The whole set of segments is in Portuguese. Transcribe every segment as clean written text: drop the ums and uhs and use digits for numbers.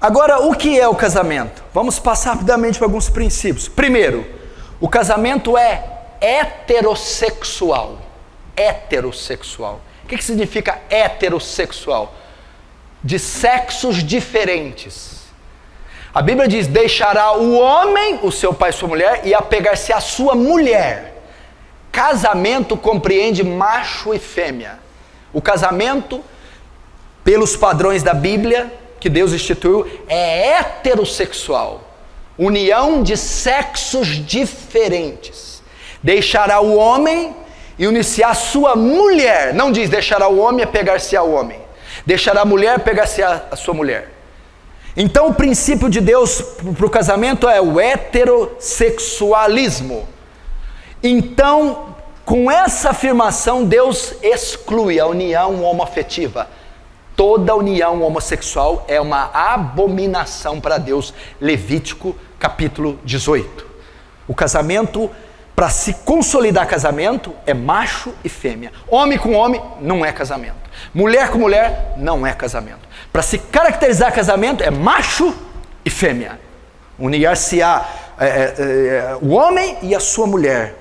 Agora, o que é o casamento? Vamos passar rapidamente por alguns princípios. Primeiro, o casamento é heterossexual. Heterossexual. O que significa heterossexual? De sexos diferentes. A Bíblia diz: deixará o homem, o seu pai e sua mulher, e apegar-se à sua mulher. Casamento compreende macho e fêmea. O casamento, pelos padrões da Bíblia, que Deus instituiu, é heterossexual. União de sexos diferentes. Deixará o homem e unir-se à sua mulher. Não diz deixará o homem e apegar-se ao homem. Deixará a mulher e pegar-se à sua mulher. Então o princípio de Deus para o casamento é o heterossexualismo. Então, com essa afirmação, Deus exclui a união homoafetiva. Toda união homossexual é uma abominação para Deus. Levítico capítulo 18. O casamento, para se consolidar casamento, é macho e fêmea. Homem com homem não é casamento. Mulher com mulher não é casamento. Para se caracterizar casamento é macho e fêmea. Unir-se-á o homem e a sua mulher.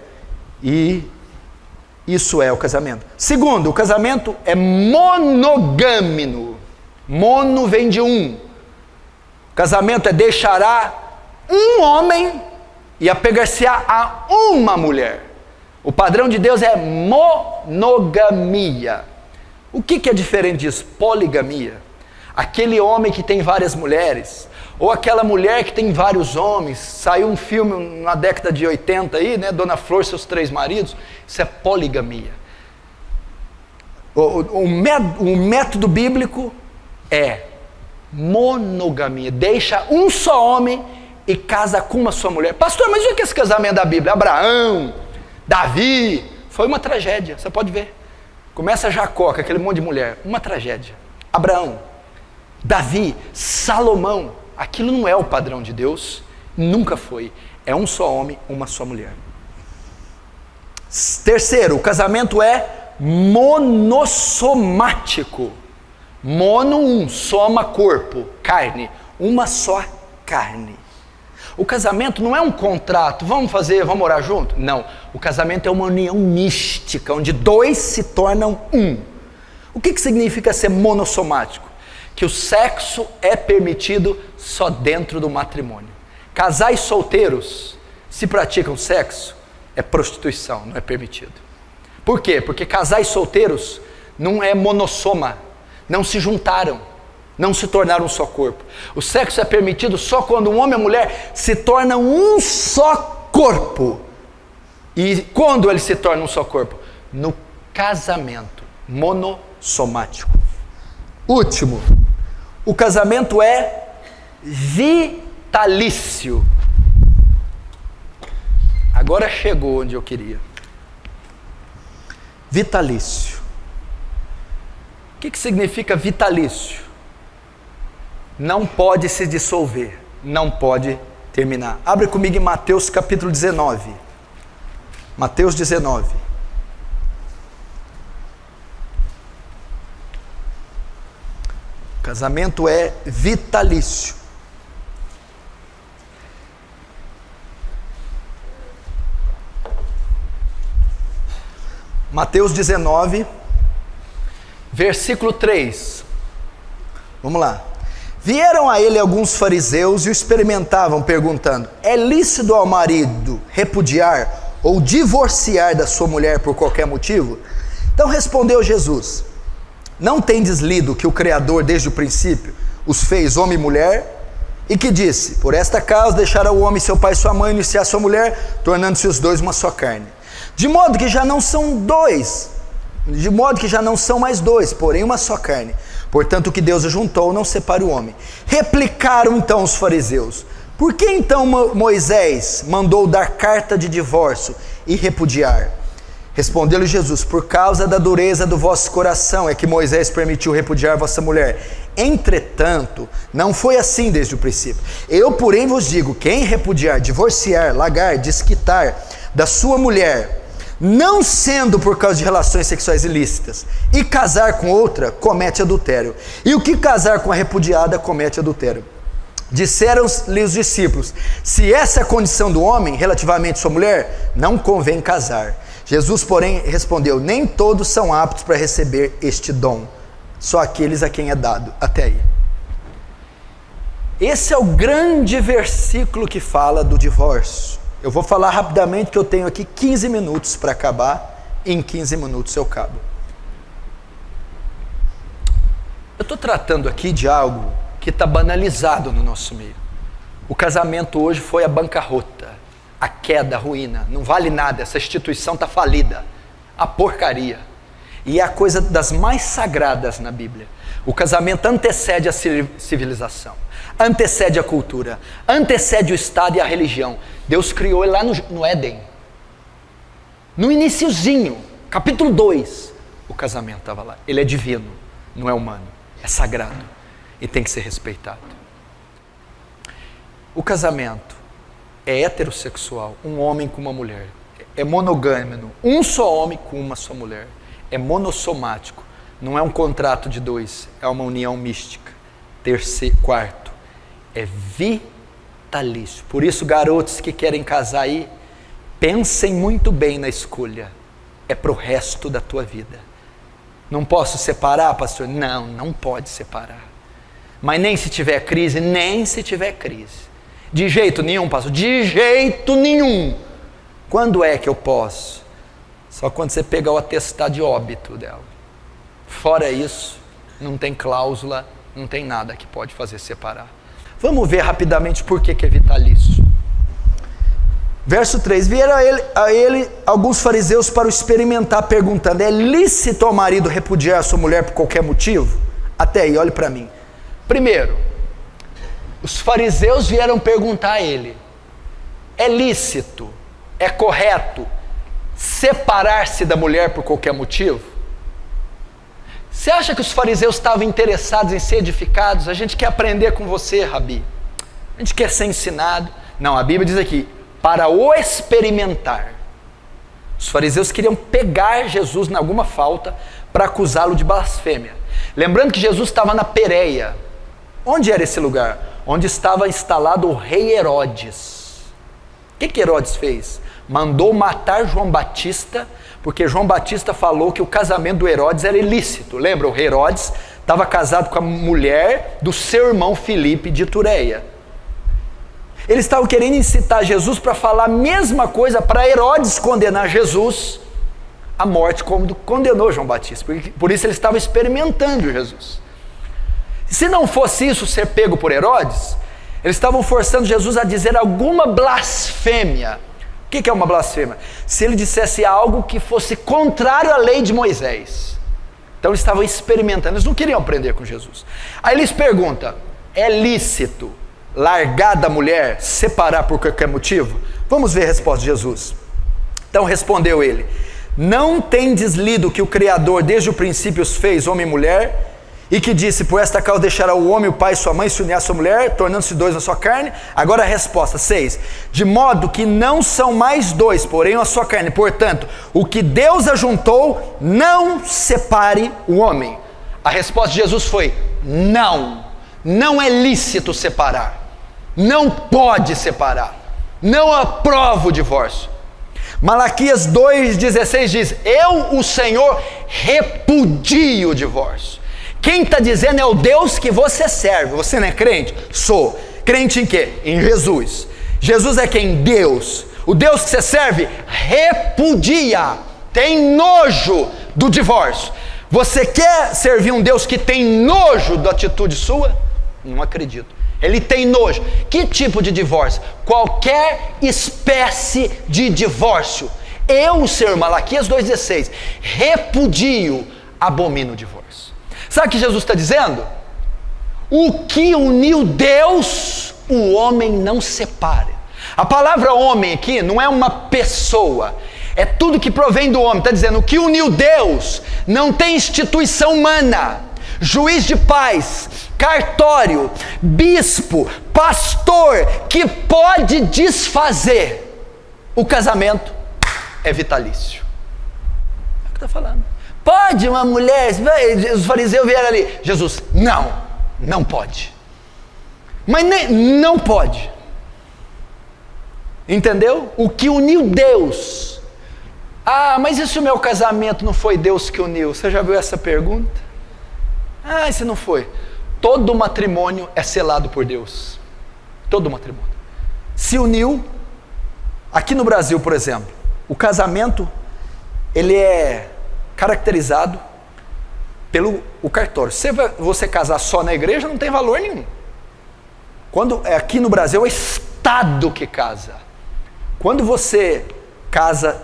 E isso é o casamento. Segundo, o casamento é monogâmico. Mono vem de um. O casamento é deixará um homem e apegar-se-á a uma mulher. O padrão de Deus é monogamia. O que é diferente disso? Poligamia. Aquele homem que tem várias mulheres, ou aquela mulher que tem vários homens. Saiu um filme na década de 80 aí, né? Dona Flor e seus 3 maridos. Isso é poligamia. O método bíblico é monogamia. Deixa um só homem e casa com uma só mulher. Pastor, mas o que é esse casamento da Bíblia? Abraão, Davi, foi uma tragédia, você pode ver. Começa Jacó, com aquele monte de mulher, uma tragédia. Abraão, Davi, Salomão, aquilo não é o padrão de Deus, nunca foi. É um só homem, uma só mulher. Terceiro, o casamento é monossomático. Mono, um, soma, corpo, carne, uma só carne. O casamento não é um contrato, vamos morar junto? Não, o casamento é uma união mística, onde 2 se tornam um. O que significa ser monossomático? Que o sexo é permitido só dentro do matrimônio. Casais solteiros, se praticam sexo, é prostituição, não é permitido. Por quê? Porque casais solteiros não é monossoma, não se juntaram, não se tornaram um só corpo. O sexo é permitido só quando um homem e a mulher se tornam um só corpo. E quando eles se tornam um só corpo? No casamento monossomático. Último, o casamento é vitalício. Agora chegou onde eu queria. Vitalício. O que significa vitalício? Não pode se dissolver, não pode terminar. Abre comigo em Mateus capítulo 19. Mateus 19. O casamento é vitalício. Mateus 19, versículo 3. Vamos lá. Vieram a ele alguns fariseus e o experimentavam, perguntando: é lícito ao marido repudiar ou divorciar da sua mulher por qualquer motivo? Então respondeu Jesus: não tendes lido que o Criador desde o princípio os fez homem e mulher? E que disse: por esta causa deixará o homem seu pai e sua mãe, unir-se-á a sua mulher, tornando-se os dois uma só carne. De modo que já não são mais dois, porém uma só carne. Portanto, o que Deus ajuntou, não separe o homem. Replicaram então os fariseus: por que então Moisés mandou dar carta de divórcio e repudiar? Respondeu-lhe Jesus: por causa da dureza do vosso coração é que Moisés permitiu repudiar vossa mulher. Entretanto, não foi assim desde o princípio. Eu, porém, vos digo: quem repudiar, divorciar, largar, desquitar da sua mulher, não sendo por causa de relações sexuais ilícitas, e casar com outra, comete adultério. E o que casar com a repudiada, comete adultério. Disseram-lhe os discípulos: se essa é a condição do homem relativamente à sua mulher, não convém casar. Jesus, porém, respondeu: nem todos são aptos para receber este dom, só aqueles a quem é dado. Até aí. Esse é o grande versículo que fala do divórcio. Eu vou falar rapidamente, que eu tenho aqui 15 minutos para acabar. Em 15 minutos eu acabo. Eu estou tratando aqui de algo que está banalizado no nosso meio. O casamento hoje foi a bancarrota, a queda, a ruína. Não vale nada, essa instituição está falida. A porcaria. E é a coisa das mais sagradas na Bíblia. O casamento antecede a civilização, antecede a cultura, antecede o Estado e a religião. Deus criou ele lá no Éden. No iniciozinho, capítulo 2, o casamento estava lá. Ele é divino, não é humano, é sagrado e tem que ser respeitado. O casamento é heterossexual, um homem com uma mulher. É monogâmico, um só homem com uma só mulher. É monossomático, não é um contrato de dois, é uma união mística. Quarto, é vitalício. Por isso, garotos que querem casar aí, pensem muito bem na escolha. É para o resto da tua vida. Não posso separar, pastor? Não, não pode separar. Mas nem se tiver crise, nem se tiver crise. De jeito nenhum, pastor? De jeito nenhum. Quando é que eu posso? Só quando você pegar o atestado de óbito dela. Fora isso, não tem cláusula, não tem nada que pode fazer separar. Vamos ver rapidamente por que é vitalício. Verso 3, vieram a ele alguns fariseus para o experimentar, perguntando: é lícito ao marido repudiar a sua mulher por qualquer motivo? Até aí, olhe para mim. Primeiro, os fariseus vieram perguntar a ele: é lícito, é correto separar-se da mulher por qualquer motivo? Você acha que os fariseus estavam interessados em ser edificados? A gente quer aprender com você, Rabi. A gente quer ser ensinado. Não, a Bíblia diz aqui: para o experimentar. Os fariseus queriam pegar Jesus em alguma falta para acusá-lo de blasfêmia. Lembrando que Jesus estava na Pérea. Onde era esse lugar? Onde estava instalado o rei Herodes. O que Herodes fez? Mandou matar João Batista, porque João Batista falou que o casamento do Herodes era ilícito. Lembra? O rei Herodes estava casado com a mulher do seu irmão Filipe de Itureia. Eles estavam querendo incitar Jesus para falar a mesma coisa, para Herodes condenar Jesus à morte, como condenou João Batista. Por isso eles estavam experimentando Jesus. Se não fosse isso, ser pego por Herodes, eles estavam forçando Jesus a dizer alguma blasfêmia. O que é uma blasfêmia? Se ele dissesse algo que fosse contrário à lei de Moisés. Então eles estavam experimentando, eles não queriam aprender com Jesus. Aí eles perguntam: é lícito largar da mulher, separar por qualquer motivo? Vamos ver a resposta de Jesus. Então respondeu ele: não tendes lido que o Criador desde o princípio os fez homem e mulher, e que disse: por esta causa deixará o homem, o pai e sua mãe, se unir à sua mulher, tornando-se dois na sua carne? Agora a resposta, 6. De modo que não são mais dois, porém a sua carne. Portanto, o que Deus ajuntou, não separe o homem. A resposta de Jesus foi: não. Não é lícito separar. Não pode separar. Não aprova o divórcio. Malaquias 2,16 diz: eu, o Senhor, repudio o divórcio. Quem está dizendo é o Deus que você serve. Você não é crente? Sou. Crente em quê? Em Jesus. Jesus é quem? Deus. O Deus que você serve repudia, tem nojo do divórcio. Você quer servir um Deus que tem nojo da atitude sua? Não acredito. Ele tem nojo. Que tipo de divórcio? Qualquer espécie de divórcio. Eu, Senhor, Malaquias 2,16, repudio, abomino o divórcio. Sabe o que Jesus está dizendo? O que uniu Deus, o homem não separa. A palavra homem aqui não é uma pessoa, é tudo que provém do homem. Está dizendo: o que uniu Deus não tem instituição humana, juiz de paz, cartório, bispo, pastor, que pode desfazer. O casamento é vitalício. É o que está falando. Pode uma mulher, os fariseus vieram ali: Jesus, não pode. Mas não pode. Entendeu? O que uniu Deus. Ah, mas e se o meu casamento não foi Deus que uniu? Você já viu essa pergunta? Ah, e se não foi? Todo matrimônio é selado por Deus. Todo matrimônio. Se uniu. Aqui no Brasil, por exemplo, o casamento, ele é caracterizado pelo cartório. Se você casar só na igreja, não tem valor nenhum. Quando aqui no Brasil é o Estado que casa. Quando você casa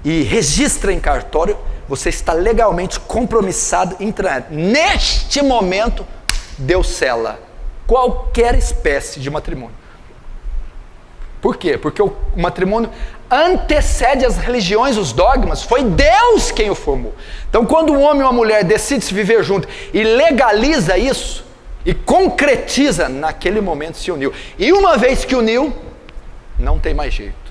e registra em cartório, você está legalmente compromissado em entrar. Neste momento, Deus sela qualquer espécie de matrimônio. Por quê? Porque o matrimônio antecede as religiões, os dogmas. Foi Deus quem o formou. Então, quando um homem e uma mulher decidem se viver junto e legaliza isso, e concretiza, naquele momento se uniu. E uma vez que uniu, não tem mais jeito.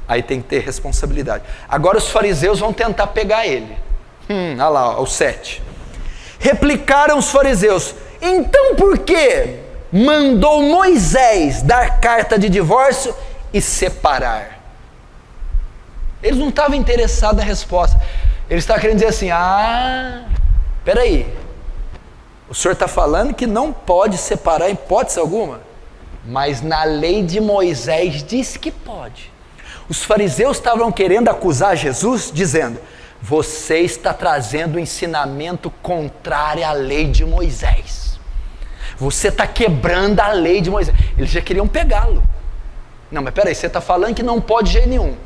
Aí tem que ter responsabilidade. Agora os fariseus vão tentar pegar ele. Olha lá, o 7. Replicaram os fariseus: então por que mandou Moisés dar carta de divórcio e separar? Eles não estavam interessados na resposta. Eles estavam querendo dizer assim: peraí, o senhor está falando que não pode separar em hipótese alguma? Mas na lei de Moisés diz que pode. Os fariseus estavam querendo acusar Jesus, dizendo: você está trazendo um ensinamento contrário à lei de Moisés. Você está quebrando a lei de Moisés. Eles já queriam pegá-lo. Não, mas peraí, você está falando que não pode de jeito nenhum.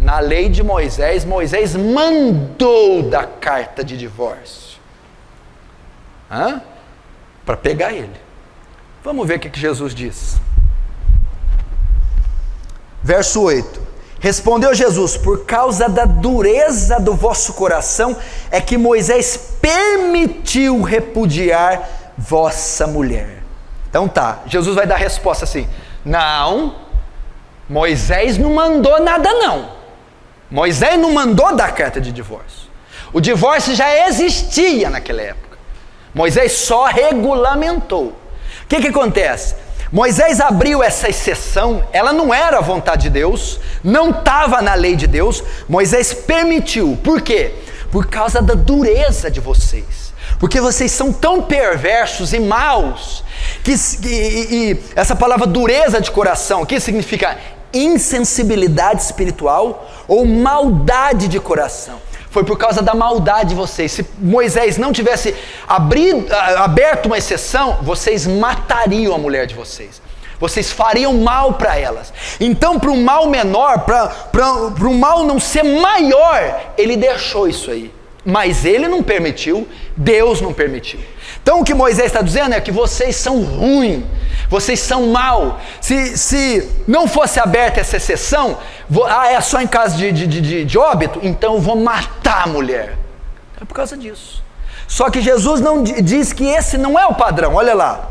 Na lei de Moisés, Moisés mandou dar carta de divórcio. Para pegar ele. Vamos ver o que Jesus diz. Verso 8. Respondeu Jesus: por causa da dureza do vosso coração é que Moisés permitiu repudiar vossa mulher. Então tá, Jesus vai dar a resposta assim: não, Moisés não mandou nada não. Moisés não mandou dar carta de divórcio. O divórcio já existia naquela época. Moisés só regulamentou. O que acontece? Moisés abriu essa exceção, ela não era a vontade de Deus, não estava na lei de Deus. Moisés permitiu. Por quê? Por causa da dureza de vocês. Porque vocês são tão perversos e maus, e essa palavra dureza de coração, que significa insensibilidade espiritual ou maldade de coração. Foi por causa da maldade de vocês. Se Moisés não tivesse aberto uma exceção, vocês matariam a mulher de vocês. Vocês fariam mal para elas. Então, para um mal menor, para um mal não ser maior, ele deixou isso aí. Mas ele não permitiu, Deus não permitiu. Então o que Moisés está dizendo é que vocês são ruins, vocês são mal. Se não fosse aberta essa exceção, é só em caso de óbito, então eu vou matar a mulher. É por causa disso. Só que Jesus não diz que esse não é o padrão, olha lá.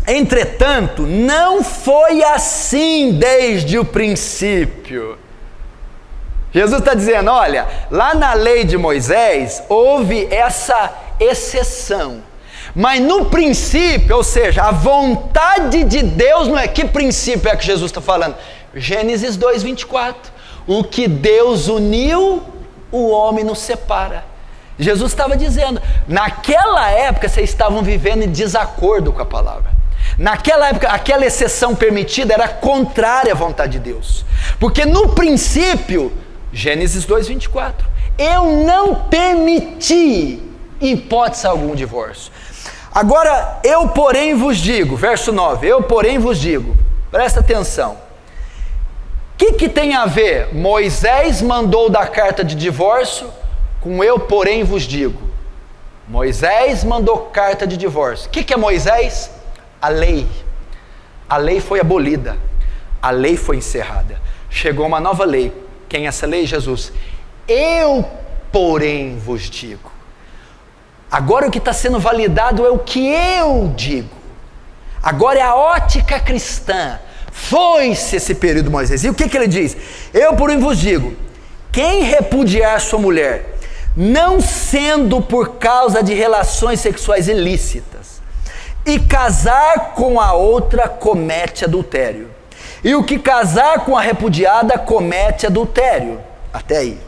Entretanto, não foi assim desde o princípio. Jesus está dizendo: olha, lá na lei de Moisés houve essa exceção, mas no princípio, ou seja, a vontade de Deus não é. Que princípio é que Jesus está falando? Gênesis 2:24. O que Deus uniu, o homem não separa. Jesus estava dizendo, naquela época vocês estavam vivendo em desacordo com a palavra. Naquela época, aquela exceção permitida era contrária à vontade de Deus, porque no princípio, Gênesis 2:24, eu não permiti em hipótese algum divórcio. Agora, eu porém vos digo, verso 9, eu porém vos digo, presta atenção, o que tem a ver Moisés mandou dar carta de divórcio com eu porém vos digo? Moisés mandou carta de divórcio. O que é Moisés? A lei. A lei foi abolida, a lei foi encerrada, chegou uma nova lei. Quem é essa lei? Jesus. Eu porém vos digo. Agora o que está sendo validado é o que eu digo. Agora é a ótica cristã. Foi-se esse período de Moisés. E o que ele diz? Eu porém vos digo, quem repudiar sua mulher, não sendo por causa de relações sexuais ilícitas, e casar com a outra comete adultério. E o que casar com a repudiada comete adultério. Até aí.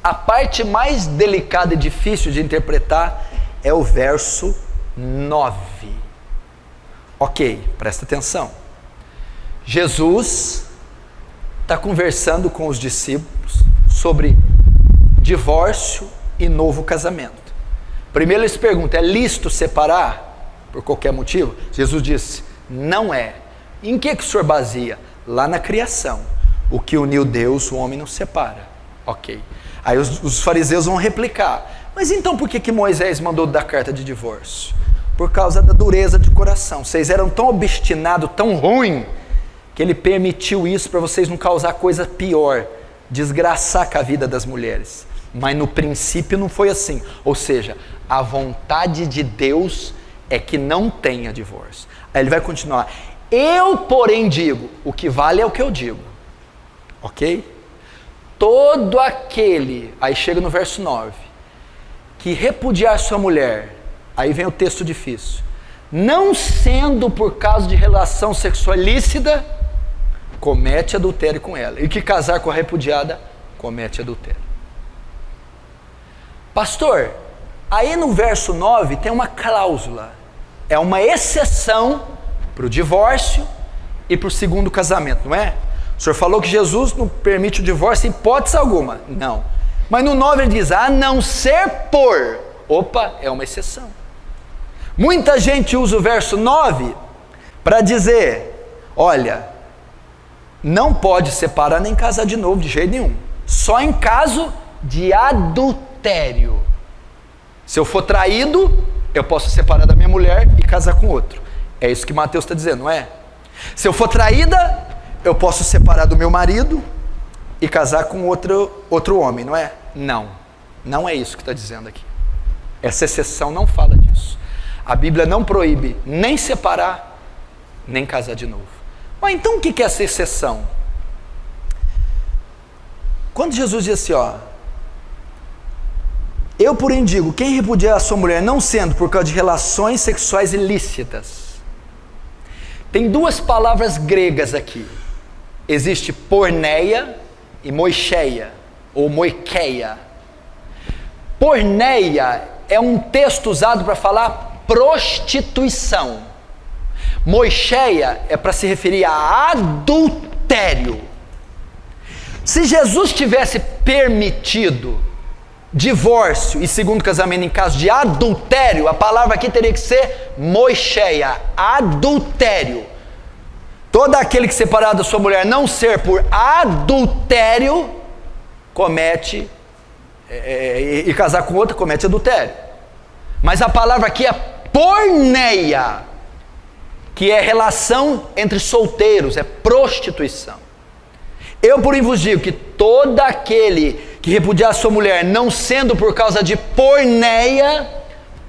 A parte mais delicada e difícil de interpretar é o verso 9. Ok, presta atenção. Jesus está conversando com os discípulos sobre divórcio e novo casamento. Primeiro eles perguntam, é lícito separar por qualquer motivo? Jesus disse, não é. Em que o senhor baseia? Lá na criação. O que uniu Deus, o homem não separa. Ok. Aí os fariseus vão replicar, mas então por que Moisés mandou dar carta de divórcio? Por causa da dureza de coração. Vocês eram tão obstinados, tão ruim, que ele permitiu isso para vocês não causar coisa pior, desgraçar com a vida das mulheres. Mas no princípio não foi assim. Ou seja, a vontade de Deus é que não tenha divórcio. Aí ele vai continuar. Eu, porém, digo, o que vale é o que eu digo. Ok? Todo aquele, aí chega no verso 9, que repudiar sua mulher, aí vem o texto difícil, não sendo por causa de relação sexual ilícita, comete adultério com ela. E que casar com a repudiada, comete adultério. Pastor, aí no verso 9 tem uma cláusula, é uma exceção para o divórcio e para o segundo casamento, não é? O senhor falou que Jesus não permite o divórcio em hipótese alguma. Não. Mas no 9 ele diz, a não ser por. Opa, é uma exceção. Muita gente usa o verso 9 para dizer, olha, não pode separar nem casar de novo de jeito nenhum. Só em caso de adultério. Se eu for traído, eu posso separar da minha mulher e casar com outro. É isso que Mateus está dizendo, não é? Se eu for traída, eu posso separar do meu marido e casar com outro homem, não é? Não, não é isso que está dizendo aqui. Essa exceção não fala disso. A Bíblia não proíbe nem separar, nem casar de novo. Mas então o que é essa exceção? Quando Jesus diz assim, ó, eu porém digo, quem repudiar a sua mulher não sendo por causa de relações sexuais ilícitas. Tem duas palavras gregas aqui. Existe porneia e moicheia, ou moikeia. Porneia é um texto usado para falar prostituição. Moicheia é para se referir a adultério. Se Jesus tivesse permitido divórcio e segundo casamento em caso de adultério, a palavra aqui teria que ser moicheia, adultério. Todo aquele que separar da sua mulher não ser por adultério, comete, e casar com outra, comete adultério. Mas a palavra aqui é porneia, que é relação entre solteiros, é prostituição. Eu, porém, vos digo que todo aquele que repudiar a sua mulher, não sendo por causa de porneia,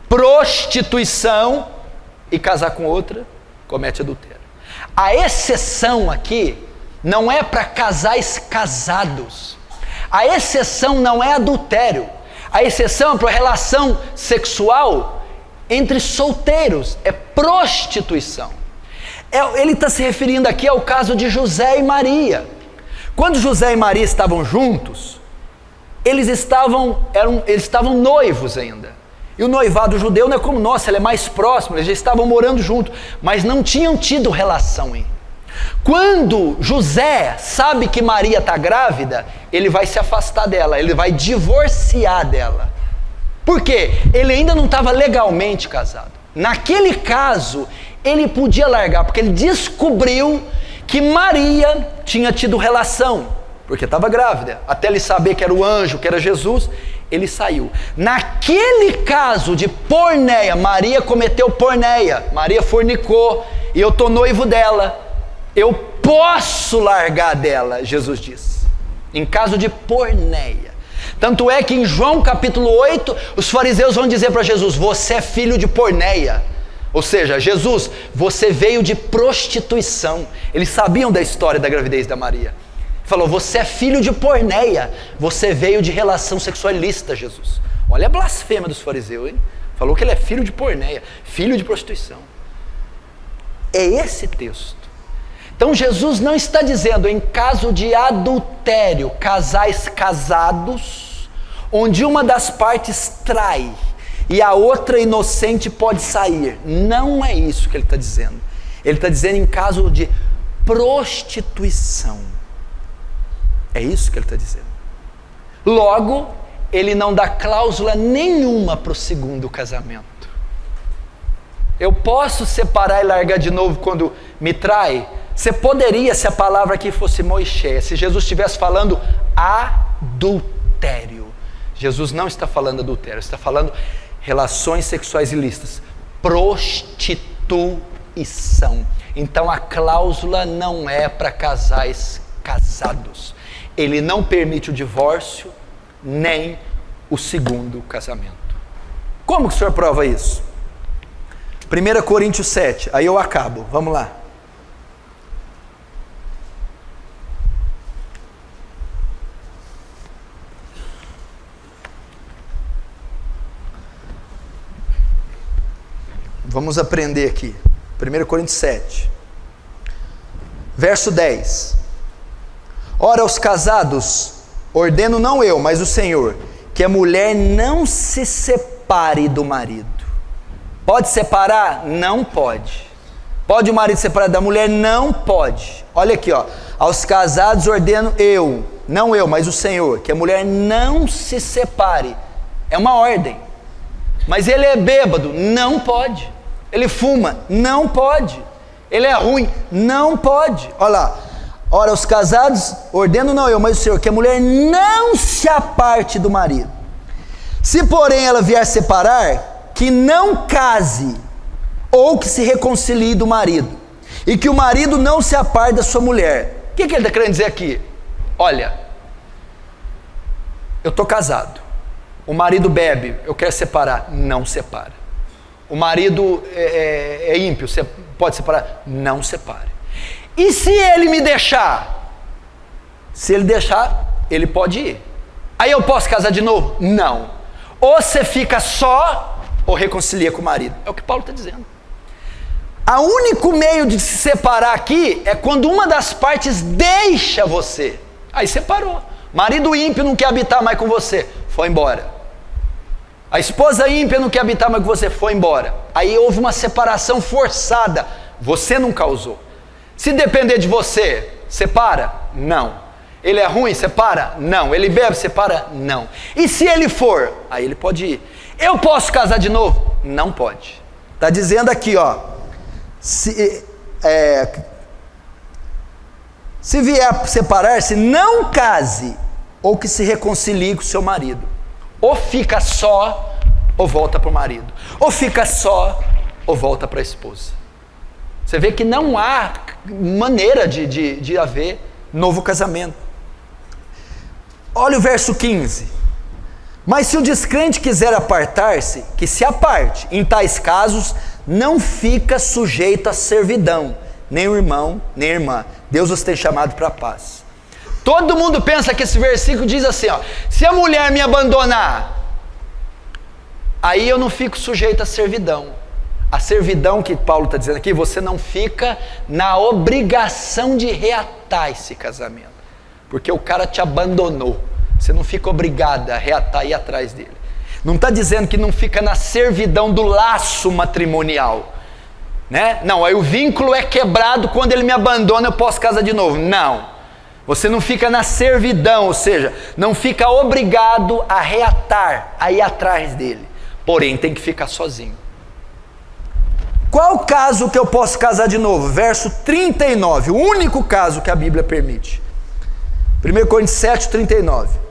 prostituição, e casar com outra, comete adultério. A exceção aqui não é para casais casados. A exceção não é adultério. A exceção é para relação sexual entre solteiros. É prostituição. Ele está se referindo aqui ao caso de José e Maria. Quando José e Maria estavam juntos, eles estavam noivos ainda. E o noivado judeu não é como nós, ele é mais próximo, eles já estavam morando juntos, mas não tinham tido relação ainda. Quando José sabe que Maria está grávida, ele vai se afastar dela, ele vai divorciar dela. Por quê? Ele ainda não estava legalmente casado. Naquele caso, ele podia largar, porque ele descobriu que Maria tinha tido relação, porque estava grávida. Até ele saber que era o anjo, que era Jesus, ele saiu. Naquele caso de porneia, Maria cometeu porneia, Maria fornicou, e eu estou noivo dela, eu posso largar dela, Jesus diz, em caso de porneia. Tanto é que em João capítulo 8, os fariseus vão dizer para Jesus, você é filho de porneia. Ou seja, Jesus, você veio de prostituição. Eles sabiam da história da gravidez da Maria. Falou, você é filho de porneia, você veio de relação sexual ilícita, Jesus. Olha a blasfêmia dos fariseus, hein? Falou que ele é filho de porneia, filho de prostituição. É esse texto. Então Jesus não está dizendo em caso de adultério, casais casados, onde uma das partes trai e a outra inocente pode sair. Não é isso que ele está dizendo. Ele está dizendo em caso de prostituição. É isso que ele está dizendo. Logo, ele não dá cláusula nenhuma para o segundo casamento. Eu posso separar e largar de novo quando me trai? Você poderia, se a palavra aqui fosse moixé, se Jesus estivesse falando adultério. Jesus não está falando adultério, está falando relações sexuais ilícitas, prostituição. Então a cláusula não é para casais casados. Ele não permite o divórcio, nem o segundo casamento. Como que o senhor prova isso? 1 Coríntios 7, aí eu acabo, vamos lá. Vamos aprender aqui. 1 Coríntios 7, verso 10. Ora, aos casados, ordeno não eu, mas o Senhor, que a mulher não se separe do marido. Pode separar? Não pode. Pode o marido separar da mulher? Não pode. Olha aqui, ó. Aos casados ordeno eu, não eu, mas o Senhor, que a mulher não se separe. É uma ordem. Mas ele é bêbado? Não pode. Ele fuma? Não pode. Ele é ruim? Não pode. Olha lá. Ora, os casados, ordeno não eu, mas o Senhor, que a mulher não se aparte do marido. Se porém ela vier separar, que não case, ou que se reconcilie do marido, e que o marido não se aparte da sua mulher. O que ele está querendo dizer aqui? Olha, eu estou casado, o marido bebe, eu quero separar, não separa. O marido é ímpio, você pode separar? Não separe. E se ele me deixar? Se ele deixar, ele pode ir. Aí eu posso casar de novo? Não. Ou você fica só, ou reconcilia com o marido. É o que Paulo está dizendo. O único meio de se separar aqui é quando uma das partes deixa você. Aí separou. Marido ímpio não quer habitar mais com você, foi embora. A esposa ímpia não quer habitar mais com você, foi embora. Aí houve uma separação forçada, você não causou. Se depender de você, separa? Não. Ele é ruim, separa? Não. Ele bebe, separa? Não. E se ele for? Aí ele pode ir. Eu posso casar de novo? Não pode. Está dizendo aqui, ó. Se vier separar-se, não case, ou que se reconcilie com o seu marido. Ou fica só, ou volta para o marido. Ou fica só, ou volta para a esposa. Você vê que não há maneira de haver novo casamento. Olha o verso 15. Mas se o descrente quiser apartar-se, que se aparte. Em tais casos, não fica sujeito à servidão, nem o irmão, nem a irmã. Deus os tem chamado para a paz. Todo mundo pensa que esse versículo diz assim, ó, se a mulher me abandonar, aí eu não fico sujeito à servidão. A servidão que Paulo está dizendo aqui, você não fica na obrigação de reatar esse casamento, porque o cara te abandonou. Você não fica obrigado a reatar e ir atrás dele. Não está dizendo que não fica na servidão do laço matrimonial, né? Não, aí o vínculo é quebrado, quando ele me abandona eu posso casar de novo. Não. Você não fica na servidão, ou seja, não fica obrigado a reatar, a ir atrás dele. Porém, tem que ficar sozinho. Qual o caso que eu posso casar de novo? Verso 39, o único caso que a Bíblia permite. 1 Coríntios 7, 39.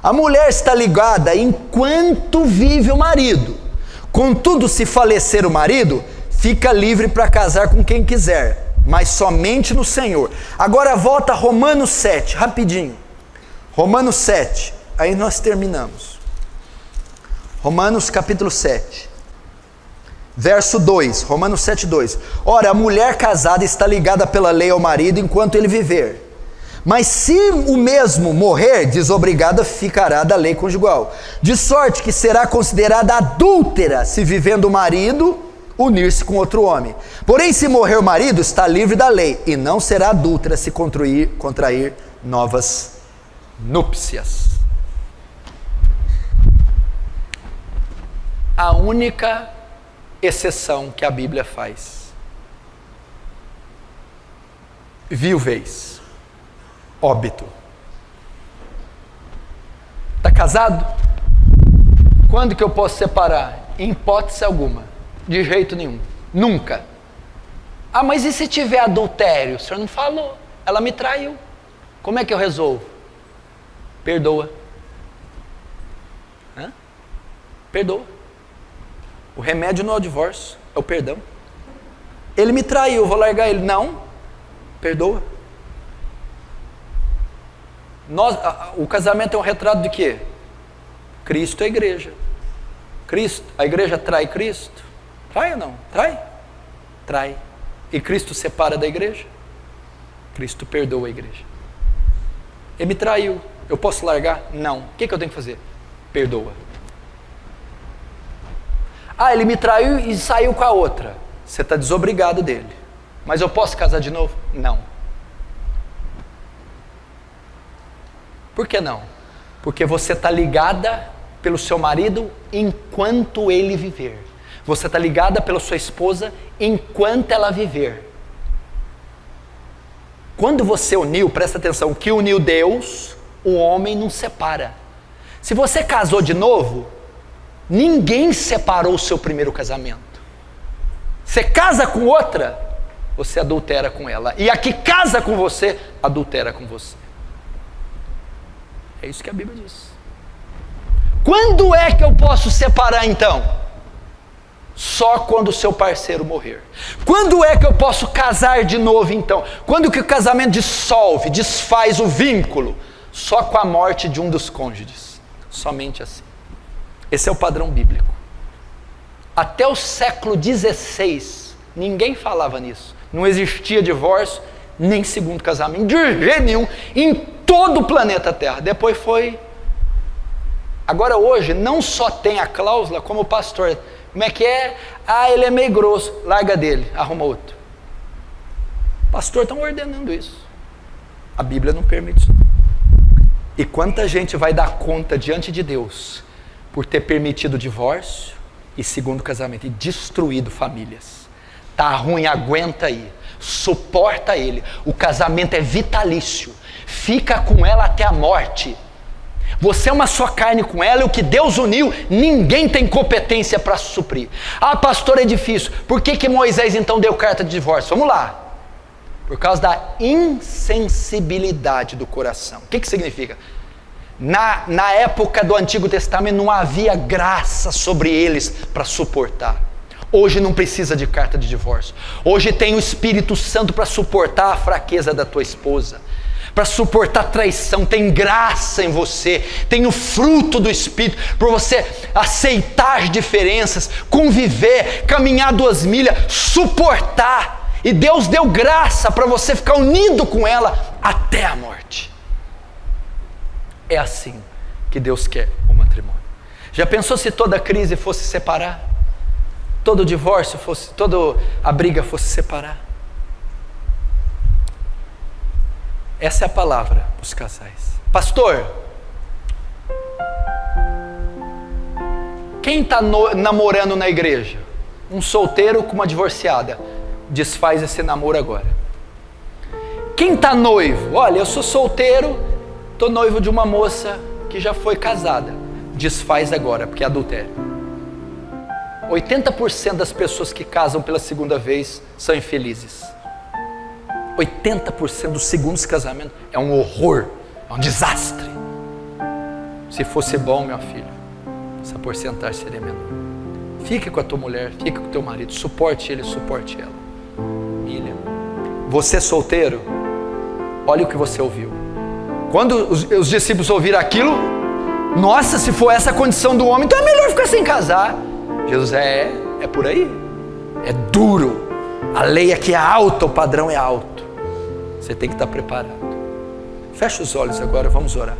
A mulher está ligada enquanto vive o marido. Contudo, se falecer o marido, fica livre para casar com quem quiser, mas somente no Senhor. Agora volta a Romanos 7, rapidinho. Romanos 7, aí nós terminamos. Romanos capítulo 7, verso 2, Romanos 7, 2. Ora, a mulher casada está ligada pela lei ao marido enquanto ele viver. Mas se o mesmo morrer, desobrigada ficará da lei conjugal, de sorte que será considerada adúltera se vivendo o marido unir-se com outro homem. Porém, se morrer o marido, está livre da lei, e não será adúltera se contrair novas núpcias. A única exceção que a Bíblia faz: viuvez, óbito. Está casado? Quando que eu posso separar? Em hipótese alguma, de jeito nenhum, nunca. Ah, mas e se tiver adultério? O senhor não falou, ela me traiu, como é que eu resolvo? Perdoa. Perdoa. O remédio não é o divórcio, é o perdão. Ele me traiu, vou largar ele. Não, perdoa. O casamento é um retrato de quê? Cristo é a igreja. Cristo, a igreja trai Cristo? Trai ou não? Trai? Trai. E Cristo separa da igreja? Cristo perdoa a igreja. Ele me traiu, eu posso largar? Não. O que eu tenho que fazer? Perdoa. Ah, ele me traiu e saiu com a outra. Você está desobrigado dele. Mas eu posso casar de novo? Não. Por que não? Porque você está ligada pelo seu marido enquanto ele viver. Você está ligada pela sua esposa enquanto ela viver. Quando você uniu, presta atenção, que uniu Deus, o homem não separa. Se você casou de novo, ninguém separou o seu primeiro casamento. Você casa com outra, você adultera com ela. E a que casa com você, adultera com você. É isso que a Bíblia diz. Quando é que eu posso separar então? Só quando o seu parceiro morrer. Quando é que eu posso casar de novo então? Quando que o casamento dissolve, desfaz o vínculo? Só com a morte de um dos cônjuges. Somente assim. Esse é o padrão bíblico. Até o século XVI, ninguém falava nisso. Não existia divórcio, nem segundo casamento, de jeito nenhum, em todo o planeta Terra. Depois foi... Agora hoje, não só tem a cláusula, como o pastor... Como é que é? Ah, ele é meio grosso, larga dele, arruma outro. Pastor, estão ordenando isso. A Bíblia não permite isso. E quanta gente vai dar conta diante de Deus por ter permitido o divórcio e segundo casamento e destruído famílias. Tá ruim, aguenta aí, suporta ele. O casamento é vitalício, fica com ela até a morte. Você é uma só carne com ela, e o que Deus uniu, ninguém tem competência para suprir. Ah, pastor, é difícil. Por que Moisés então deu carta de divórcio? Vamos lá. Por causa da insensibilidade do coração. O que significa? Na época do Antigo Testamento não havia graça sobre eles para suportar. Hoje não precisa de carta de divórcio. Hoje tem o Espírito Santo para suportar a fraqueza da tua esposa, para suportar traição. Tem graça em você, tem o fruto do Espírito, para você aceitar diferenças, conviver, caminhar 2 milhas, suportar. E Deus deu graça para você ficar unido com ela até a morte. É assim que Deus quer o matrimônio. Já pensou se toda crise fosse separar? Todo divórcio fosse, toda a briga fosse separar? Essa é a palavra para os casais. Pastor, quem está namorando na igreja? Um solteiro com uma divorciada. Desfaz esse namoro agora. Quem está noivo? Olha, eu sou solteiro, estou noivo de uma moça que já foi casada. Desfaz agora, porque é adultério. 80% das pessoas que casam pela segunda vez são infelizes. 80% dos segundos casamentos é um horror, é um desastre. Se fosse bom, meu filho, essa porcentagem seria menor. Fique com a tua mulher, fique com o teu marido, suporte ele, suporte ela. Filha, você solteiro, olha o que você ouviu. Quando os discípulos ouviram aquilo, nossa, se for essa a condição do homem, então é melhor ficar sem casar. Jesus é por aí, é duro. A lei aqui é alta, o padrão é alto. Você tem que estar preparado. Fecha os olhos agora, vamos orar.